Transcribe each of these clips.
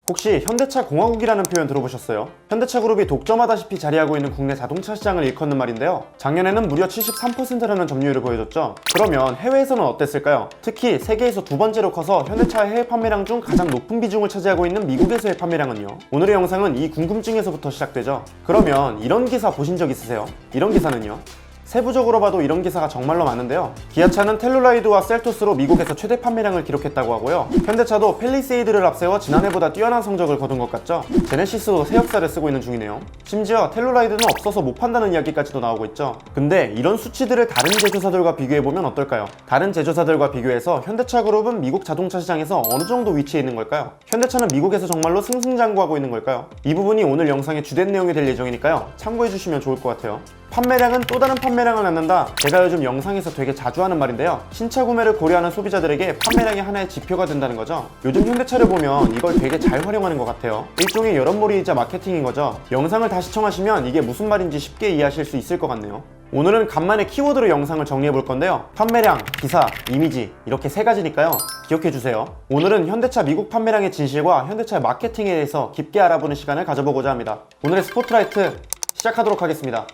혹시 현대차 공화국이라는 표현 들어보셨어요? 현대차 그룹이 독점하다시피 자리하고 있는 국내 자동차 시장을 일컫는 말인데요. 작년에는 무려 73%라는 점유율을 보여줬죠. 그러면 해외에서는 어땠을까요? 특히 세계에서 두 번째로 커서 현대차의 해외 판매량 중 가장 높은 비중을 차지하고 있는 미국에서의 판매량은요. 오늘의 영상은 이 궁금증에서부터 시작되죠. 그러면 이런 기사 보신 적 있으세요? 이런 기사는요? 세부적으로 봐도 이런 기사가 정말로 많은데요. 기아차는 텔루라이드와 셀토스로 미국에서 최대 판매량을 기록했다고 하고요. 현대차도 팰리세이드를 앞세워 지난해보다 뛰어난 성적을 거둔 것 같죠. 제네시스도 새 역사를 쓰고 있는 중이네요. 심지어 텔루라이드는 없어서 못 판다는 이야기까지도 나오고 있죠. 근데 이런 수치들을 다른 제조사들과 비교해보면 어떨까요? 다른 제조사들과 비교해서 현대차 그룹은 미국 자동차 시장에서 어느 정도 위치해 있는 걸까요? 현대차는 미국에서 정말로 승승장구하고 있는 걸까요? 이 부분이 오늘 영상의 주된 내용이 될 예정이니까요. 참고해주시면 좋을 것 같아요. 판매량은 또 다른 판매량을 낳는다. 제가 요즘 영상에서 되게 자주 하는 말인데요. 신차 구매를 고려하는 소비자들에게 판매량이 하나의 지표가 된다는 거죠. 요즘 현대차를 보면 이걸 되게 잘 활용하는 것 같아요. 일종의 여론몰이이자 마케팅인 거죠. 영상을 다 시청하시면 이게 무슨 말인지 쉽게 이해하실 수 있을 것 같네요. 오늘은 간만에 키워드로 영상을 정리해 볼 건데요. 판매량, 기사, 이미지 이렇게 세 가지니까요. 기억해 주세요. 오늘은 현대차 미국 판매량의 진실과 현대차의 마케팅에 대해서 깊게 알아보는 시간을 가져보고자 합니다. 오늘의 스포트라이트 시작하도록 하겠습니다.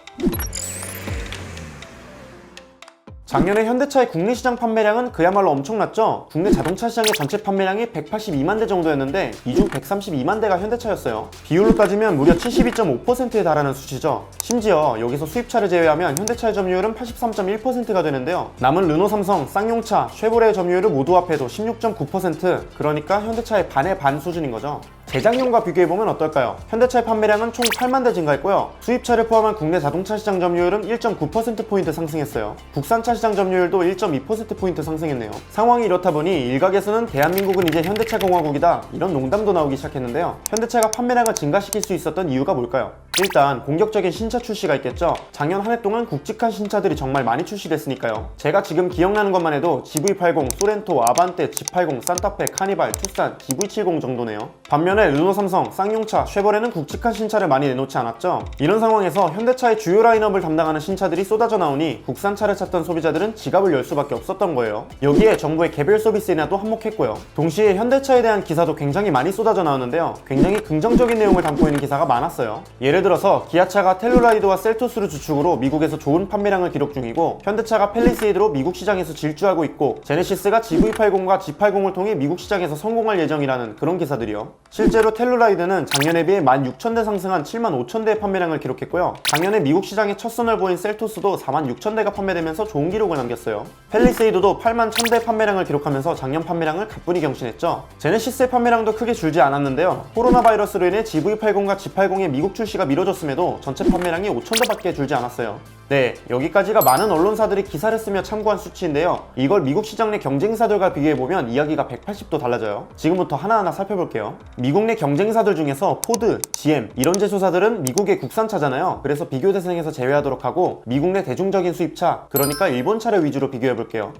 작년에 현대차의 국내 시장 판매량은 그야말로 엄청났죠. 국내 자동차 시장의 전체 판매량이 182만 대 정도였는데 이 중 132만 대가 현대차였어요. 비율로 따지면 무려 72.5%에 달하는 수치죠. 심지어 여기서 수입차를 제외하면 현대차의 점유율은 83.1%가 되는데요. 남은 르노, 삼성, 쌍용차, 쉐보레의 점유율을 모두 합해도 16.9%, 그러니까 현대차의 반의 반 수준인 거죠. 재작년과 비교해보면 어떨까요? 현대차의 판매량은 총 8만 대 증가했고요. 수입차를 포함한 국내 자동차 시장 점유율은 1.9%포인트 상승했어요. 국산차 시장 점유율도 1.2%포인트 상승했네요. 상황이 이렇다 보니 일각에서는 대한민국은 이제 현대차 공화국이다, 이런 농담도 나오기 시작했는데요. 현대차가 판매량을 증가시킬 수 있었던 이유가 뭘까요? 일단 공격적인 신차 출시가 있겠죠. 작년 한 해 동안 굵직한 신차들이 정말 많이 출시됐으니까요. 제가 지금 기억나는 것만 해도 GV80, 소렌토, 아반떼, G80, 산타페, 카니발, 투싼, GV70 정도네요. 반면에 르노, 삼성, 쌍용차, 쉐보레는 굵직한 신차를 많이 내놓지 않았죠. 이런 상황에서 현대차의 주요 라인업을 담당하는 신차들이 쏟아져 나오니 국산차를 찾던 소비자들은 지갑을 열 수밖에 없었던 거예요. 여기에 정부의 개별 서비스 인하도 한몫했고요. 동시에 현대차에 대한 기사도 굉장히 많이 쏟아져 나오는데요. 굉장히 긍정적인 내용을 담고 있는 기사가 많았어요. 예를 들어서 기아차가 텔루라이드와 셀토스를 주축으로 미국에서 좋은 판매량을 기록 중이고, 현대차가 팰리세이드로 미국 시장에서 질주하고 있고, 제네시스가 GV80과 G80을 통해 미국 시장에서 성공할 예정이라는 그런 기사들이요. 실제로 텔루라이드는 작년에 비해 16,000대 상승한 75,000대의 판매량을 기록했고요. 작년에 미국 시장에 첫 선을 보인 셀토스도 46,000대가 판매되면서 좋은 기록을 남겼어요. 팰리세이드도 81,000대 판매량을 기록하면서 작년 판매량을 가뿐히 경신했죠. 제네시스의 판매량도 크게 줄지 않았는데요. 코로나 바이러스로 인해 GV80과 G80의 미국 출시가 미뤄졌음에도 전체 판매량이 5,000대밖에 줄지 않았어요. 네, 여기까지가 많은 언론사들이 기사를 쓰며 참고한 수치인데요. 이걸 미국 시장 내 경쟁사들과 비교해보면 이야기가 180도 달라져요. 지금부터 하나하나 살펴볼게요. 미국 내 경쟁사들 중에서 포드, GM 이런 제조사들은 미국의 국산차잖아요. 그래서 비교 대상에서 제외하도록 하고 미국 내 대중적인 수입차, 그러니까 일본차를 위주로 비교해볼게요.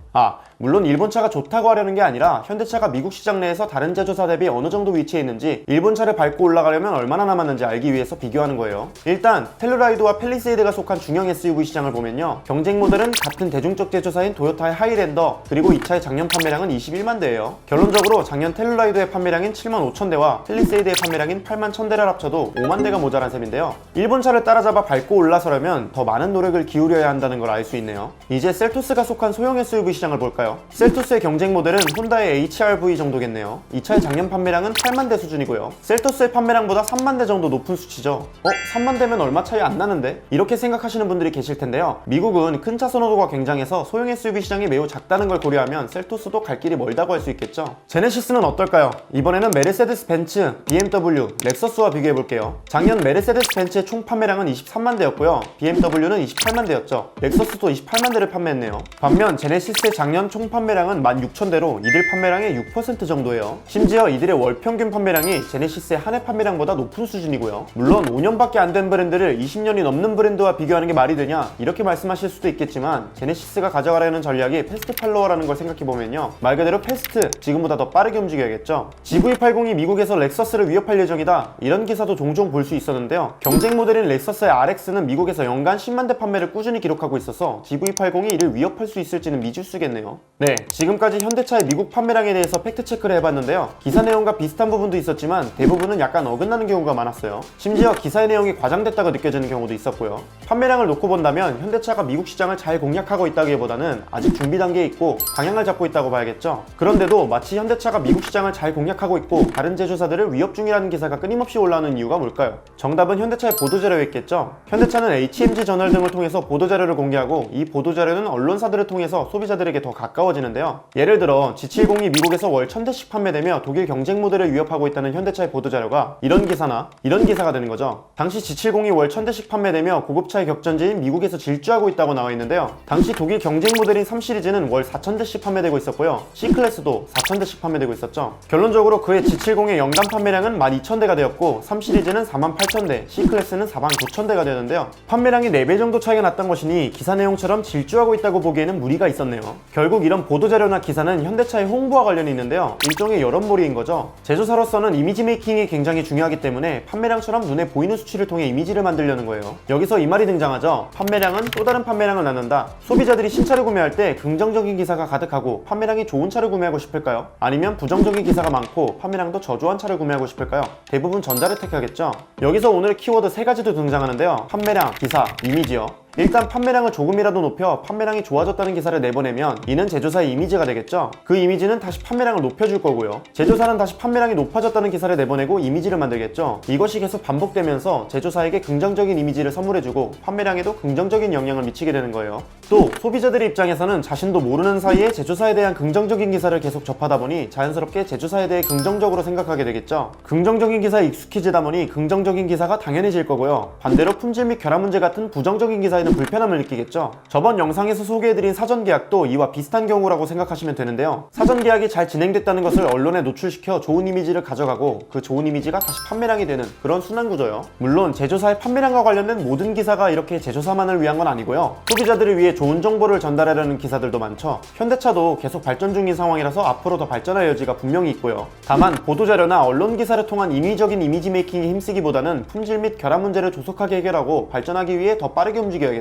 물론 일본차가 좋다고 하려는 게 아니라 현대차가 미국 시장 내에서 다른 제조사 대비 어느 정도 위치해 있는지, 일본차를 밟고 올라가려면 얼마나 남았는지 알기 위해서 비교하는 거예요. 일단 텔루라이드와 팰리세이드가 속한 중형 SUV 시장을 보면요. 경쟁 모델은 같은 대중적 제조사인 도요타의 하이랜더, 그리고 이 차의 작년 판매량은 21만 대예요. 결론적으로 작년 텔루라이드의 판매량인 7만 5천 대와 팰리세이드의 판매량인 8만 1,000대를 합쳐도 5만 대가 모자란 셈인데요. 일본차를 따라잡아 밟고 올라서려면 더 많은 노력을 기울여야 한다는 걸 알 수 있네요. 이제 셀토스가 속한 소형 SUV 시장을 볼까요? 셀토스의 경쟁 모델은 혼다의 HR-V 정도겠네요. 이 차의 작년 판매량은 8만 대 수준이고요. 셀토스의 판매량보다 3만 대 정도 높은 수치죠. 3만 대면 얼마 차이 안 나는데? 이렇게 생각하시는 분들이 계실 텐데요. 미국은 큰 차 선호도가 굉장해서 소형 SUV 시장이 매우 작다는 걸 고려하면 셀토스도 갈 길이 멀다고 할 수 있겠죠. 제네시스는 어떨까요? 이번에는 메르세데스 벤츠, BMW, 렉서스와 비교해볼게요. 작년 메르세데스 벤츠의 총 판매량은 23만 대였고요. BMW는 28만 대였죠. 렉서스도 28만 대를 판매했네요. 반면 제네시스의 작년 총 판매량은 16,000대로 이들 판매량의 6% 정도예요. 심지어 이들의 월 평균 판매량이 제네시스의 한 해 판매량보다 높은 수준이고요. 물론 5년밖에 안 된 브랜드를 20년이 넘는 브랜드와 비교하는 게 말이 되냐? 전략이냐 이렇게 말씀하실 수도 있겠지만 제네시스가 가져가려는 전략이 패스트 팔로워라는 걸 생각해보면요, 말 그대로 패스트, 지금보다 더 빠르게 움직여야겠죠. GV80이 미국에서 렉서스를 위협할 예정이다, 이런 기사도 종종 볼 수 있었는데요. 경쟁 모델인 렉서스의 RX는 미국에서 연간 10만 대 판매를 꾸준히 기록하고 있어서 GV80이 이를 위협할 수 있을지는 미지수겠네요. 네, 지금까지 현대차의 미국 판매량에 대해서 팩트체크를 해봤는데요. 기사 내용과 비슷한 부분도 있었지만 대부분은 약간 어긋나는 경우가 많았어요. 심지어 기사의 내용이 과장됐다고 느껴지는 경우도 있었고요. 판매량을 놓고 본다면 현대차가 미국 시장을 잘 공략하고 있다기보다는 아직 준비 단계에 있고 방향을 잡고 있다고 봐야겠죠. 그런데도 마치 현대차가 미국 시장을 잘 공략하고 있고 다른 제조사들을 위협 중이라는 기사가 끊임없이 올라오는 이유가 뭘까요? 정답은 현대차의 보도자료였겠죠. 현대차는 HMG 저널 등을 통해서 보도자료를 공개하고 이 보도자료는 언론사들을 통해서 소비자들에게 더 가까워지는데요. 예를 들어 G70이 미국에서 월 1000대씩 판매되며 독일 경쟁 모델을 위협하고 있다는 현대차의 보도자료가 이런 기사나 이런 기사가 되는 거죠. 당시 G70이 월 1000대씩 판매되며 고급차의 격전지인 미국에서 질주하고 있다고 나와 있는데요. 당시 독일 경쟁 모델인 3시리즈는 월 4000대씩 판매되고 있었고요. C클래스도 4000대씩 판매되고 있었죠. 결론적으로 그의 G70의 연간 판매량은 12000대가 되었고 3시리즈는 48000대, C클래스는 49000대가 되었는데요. 판매량이 4배 정도 차이가 났던 것이니 기사 내용처럼 질주하고 있다고 보기에는 무리가 있었네요. 결국 이런 보도자료나 기사는 현대차의 홍보와 관련이 있는데요. 일종의 여론몰이인 거죠. 제조사로서는 이미지 메이킹이 굉장히 중요하기 때문에 판매량처럼 눈에 보이는 수치를 통해 이미지를 만들려는 거예요. 여기서 이 말이 등장하죠. 판매량은 또 다른 판매량을 낳는다. 소비자들이 신차를 구매할 때 긍정적인 기사가 가득하고 판매량이 좋은 차를 구매하고 싶을까요? 아니면 부정적인 기사가 많고 판매량도 저조한 차를 구매하고 싶을까요? 대부분 전자를 택하겠죠. 여기서 오늘 키워드 3가지도 등장하는데요. 판매량, 기사, 이미지요. 일단 판매량을 조금이라도 높여 판매량이 좋아졌다는 기사를 내보내면 이는 제조사의 이미지가 되겠죠. 그 이미지는 다시 판매량을 높여줄 거고요. 제조사는 다시 판매량이 높아졌다는 기사를 내보내고 이미지를 만들겠죠. 이것이 계속 반복되면서 제조사에게 긍정적인 이미지를 선물해주고 판매량에도 긍정적인 영향을 미치게 되는 거예요. 또 소비자들의 입장에서는 자신도 모르는 사이에 제조사에 대한 긍정적인 기사를 계속 접하다 보니 자연스럽게 제조사에 대해 긍정적으로 생각하게 되겠죠. 긍정적인 기사에 익숙해지다 보니 긍정적인 기사가 당연해질 거고요. 반대로 품질 및 결함 문제 같은 부정적인 기사에 불편함을 느끼겠죠. 저번 영상에서 소개해드린 사전계약도 이와 비슷한 경우라고 생각하시면 되는데요. 사전계약이 잘 진행됐다는 것을 언론에 노출시켜 좋은 이미지를 가져가고 그 좋은 이미지가 다시 판매량이 되는 그런 순환구조요. 물론 제조사의 판매량과 관련된 모든 기사가 이렇게 제조사만을 위한 건 아니고요. 소비자들을 위해 좋은 정보를 전달하려는 기사들도 많죠. 현대차도 계속 발전 중인 상황이라서 앞으로 더 발전할 여지가 분명히 있고요. 다만 보도자료나 언론 기사를 통한 인위적인 이미지 메이킹에 힘쓰기보다는 품질 및 결함 문제를 조속하게 해결하고 발전하기 위해 더 빠르게 움직여야겠죠.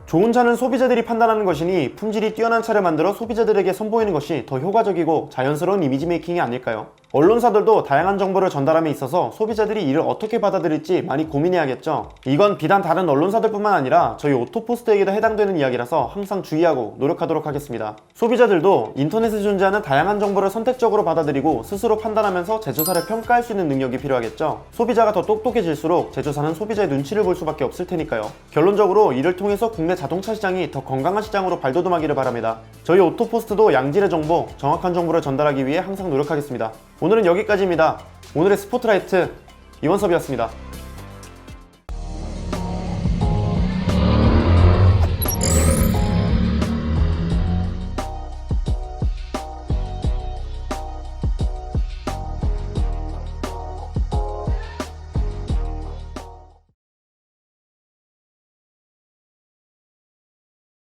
좋은 차는 소비자들이 판단하는 것이니 품질이 뛰어난 차를 만들어 소비자들에게 선보이는 것이 더 효과적이고 자연스러운 이미지 메이킹이 아닐까요? 언론사들도 다양한 정보를 전달함에 있어서 소비자들이 이를 어떻게 받아들일지 많이 고민해야겠죠. 이건 비단 다른 언론사들뿐만 아니라 저희 오토포스트에게도 해당되는 이야기라서 항상 주의하고 노력하도록 하겠습니다. 소비자들도 인터넷에 존재하는 다양한 정보를 선택적으로 받아들이고 스스로 판단하면서 제조사를 평가할 수 있는 능력이 필요하겠죠. 소비자가 더 똑똑해질수록 제조사는 소비자의 눈치를 볼 수밖에 없을 테니까요. 결론적으로 이를 통해서 국내 자동차 시장이 더 건강한 시장으로 발돋움하기를 바랍니다. 저희 오토포스트도 양질의 정보, 정확한 정보를 전달하기 위해 항상 노력하겠습니다. 오늘은 여기까지입니다. 오늘의 스포트라이트 이원섭이었습니다.